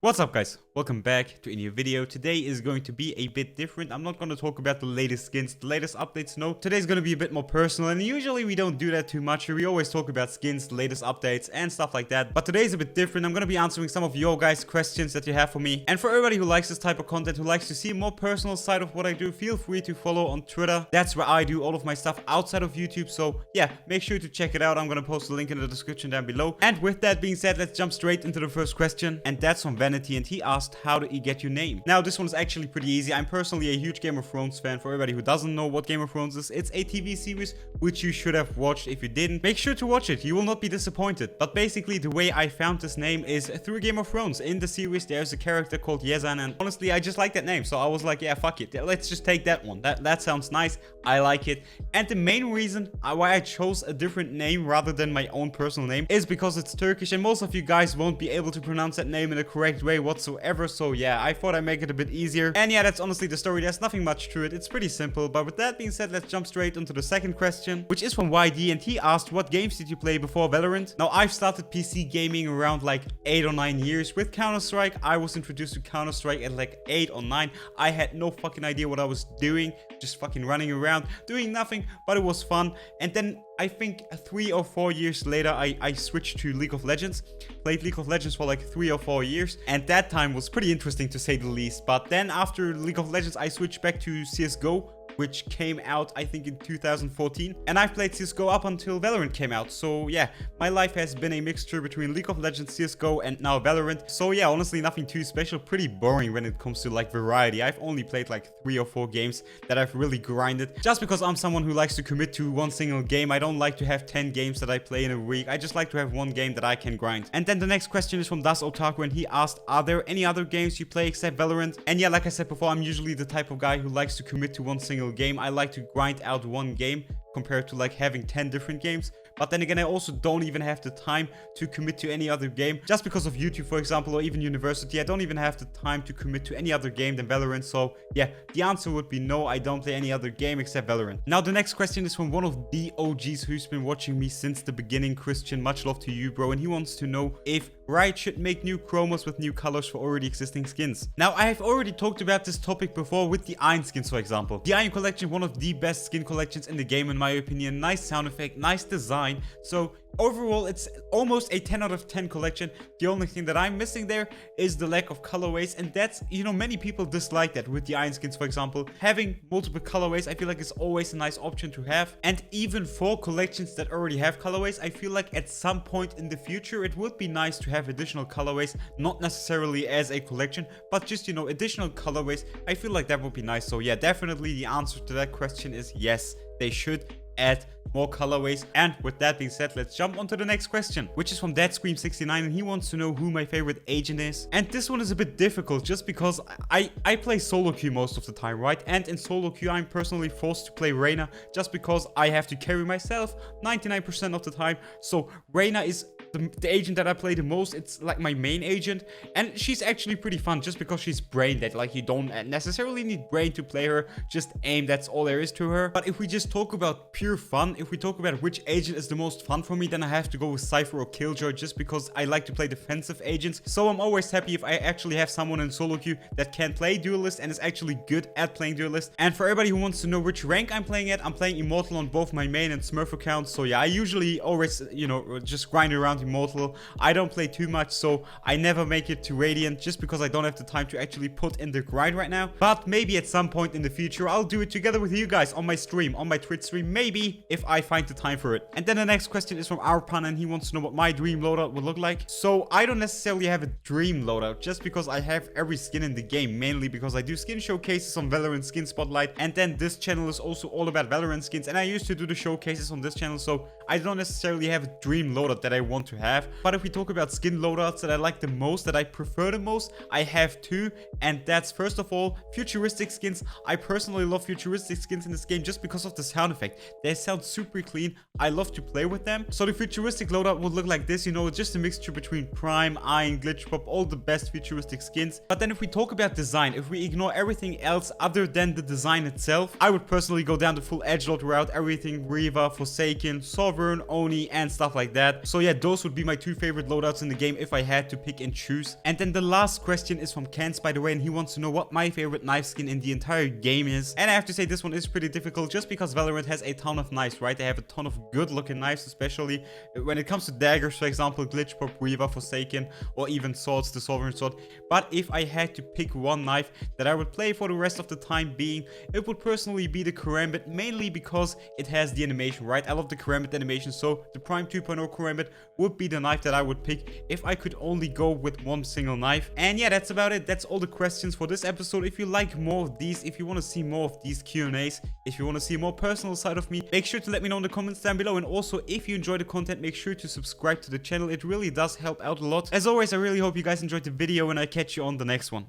What's up guys, welcome back to a new video. Today is going to be a bit different. I'm not going to talk about the latest skins, the latest updates, no. Today's going to be a bit more personal, and usually we don't do that too much. We always talk about skins, the latest updates and stuff like that. But today's a bit different. I'm going to be answering some of your guys' questions that you have for me. And for everybody who likes this type of content, who likes to see a more personal side of what I do, feel free to follow on Twitter. That's where I do all of my stuff outside of YouTube. So yeah, make sure to check it out. I'm going to post a link in the description down below. And with that being said, let's jump straight into the first question. And that's from Vanity, and he asked, how did you get your name? Now, this one's actually pretty easy. I'm personally a huge Game of Thrones fan. For everybody who doesn't know what Game of Thrones is, it's a TV series which you should have watched. If you didn't, make sure to watch it. You will not be disappointed. But basically, the way I found this name is through Game of Thrones. In the series, there's a character called Yezan, and honestly, I just like that name. So I was like, yeah, fuck it. Let's just take that one. That sounds nice. I like it. And the main reason why I chose a different name rather than my own personal name is because it's Turkish, and most of you guys won't be able to pronounce that name in the correct way whatsoever. So yeah, I thought I'd make it a bit easier. And yeah, that's honestly the story. There's nothing much to it. It's pretty simple. But with that being said, let's jump straight into the second question, which is from YD, and he asked, what games did you play before Valorant? Now, I've started PC gaming around like 8 or 9 years with Counter-Strike. I was introduced to Counter-Strike at like 8 or 9. I had no fucking idea what I was doing, just fucking running around, doing nothing, but it was fun. And then I think 3 or 4 years later, I switched to League of Legends. Played League of Legends for like 3 or 4 years, and that time was pretty interesting to say the least. But then after League of Legends, I switched back to CSGO, which came out, I think, in 2014. And I've played CSGO up until Valorant came out. So yeah, my life has been a mixture between League of Legends, CSGO, and now Valorant. So yeah, honestly, nothing too special. Pretty boring when it comes to like variety. I've only played like 3 or 4 games that I've really grinded. Just because I'm someone who likes to commit to one single game. I don't like to have 10 games that I play in a week. I just like to have one game that I can grind. And then the next question is from Das Otaku, and he asked, are there any other games you play except Valorant? And yeah, like I said before, I'm usually the type of guy who likes to commit to one single game. I like to grind out one game compared to like having 10 different games. But then again, I also don't even have the time to commit to any other game. Just because of YouTube, for example, or even university, I don't even have the time to commit to any other game than Valorant. So yeah, the answer would be no, I don't play any other game except Valorant. Now, the next question is from one of the OGs who's been watching me since the beginning, Christian. Much love to you, bro. And he wants to know if Riot should make new chromos with new colors for already existing skins. Now, I have already talked about this topic before with the Iron skins, for example. The Iron collection, one of the best skin collections in the game, in my opinion. Nice sound effect, nice design. So overall, it's almost a 10 out of 10 collection. The only thing that I'm missing there is the lack of colorways, and that's, you know, many people dislike that with the Iron skins, for example. Having multiple colorways, I feel like it's always a nice option to have. And even for collections that already have colorways, I feel like at some point in the future, it would be nice to have additional colorways, not necessarily as a collection, but just, you know, additional colorways. I feel like that would be nice. So yeah, definitely the answer to that question is yes, they should add more colorways. And with that being said, let's jump on to the next question, which is from DeadScream69, and he wants to know who my favorite agent is. And this one is a bit difficult just because I play solo queue most of the time, right? And in solo queue, I'm personally forced to play Reyna just because I have to carry myself 99% of the time. So Reyna is the agent that I play the most. It's like my main agent, and she's actually pretty fun just because she's brain dead. Like, you don't necessarily need brain to play her, just aim, that's all there is to her. But if we just talk about pure fun, if we talk about which agent is the most fun for me, then I have to go with Cypher or Killjoy, just because I like to play defensive agents. So I'm always happy if I actually have someone in solo queue that can play Duelist and is actually good at playing Duelist. And for everybody who wants to know which rank I'm playing at, I'm playing Immortal on both my main and Smurf accounts. So yeah, I usually always, you know, just grind around Immortal. I don't play too much, so I never make it to Radiant just because I don't have the time to actually put in the grind right now. But maybe at some point in the future, I'll do it together with you guys on my stream, on my Twitch stream, maybe, if I find the time for it. And then the next question is from Arpan, and he wants to know what my dream loadout would look like. So I don't necessarily have a dream loadout just because I have every skin in the game, mainly because I do skin showcases on Valorant Skin Spotlight, and then this channel is also all about Valorant skins, and I used to do the showcases on this channel, so I don't necessarily have a dream loadout that I want to have. But if we talk about skin loadouts that I like the most, that I prefer the most, I have 2, and that's first of all futuristic skins. I personally love futuristic skins in this game just because of the sound effect. They sound super clean. I love to play with them. So the futuristic loadout would look like this, you know, just a mixture between Prime, Iron, Glitch Pop, all the best futuristic skins. But then if we talk about design, if we ignore everything else other than the design itself, I would personally go down the full edgelord route, everything Reaver, Forsaken, Sovereign, Sovereign, Oni, and stuff like that. So yeah, those would be my 2 favorite loadouts in the game if I had to pick and choose. And then the last question is from Kens, by the way, and he wants to know what my favorite knife skin in the entire game is. And I have to say this one is pretty difficult just because Valorant has a ton of knives, right? They have a ton of good looking knives, especially when it comes to daggers, for example, Glitch Pop, Weaver, Forsaken, or even swords, the Sovereign Sword. But if I had to pick one knife that I would play for the rest of the time being, it would personally be the Karambit, mainly because it has the animation, right? I love the Karambit animation, so the Prime 2.0 Karambit would be the knife that I would pick if I could only go with one single knife. And yeah, that's about it. That's all the questions for this episode. If you like more of these, if you want to see more of these Q&As, if you want to see a more personal side of me, make sure to let me know in the comments down below. And also, if you enjoy the content, make sure to subscribe to the channel. It really does help out a lot. As always, I really hope you guys enjoyed the video, and I catch you on the next one.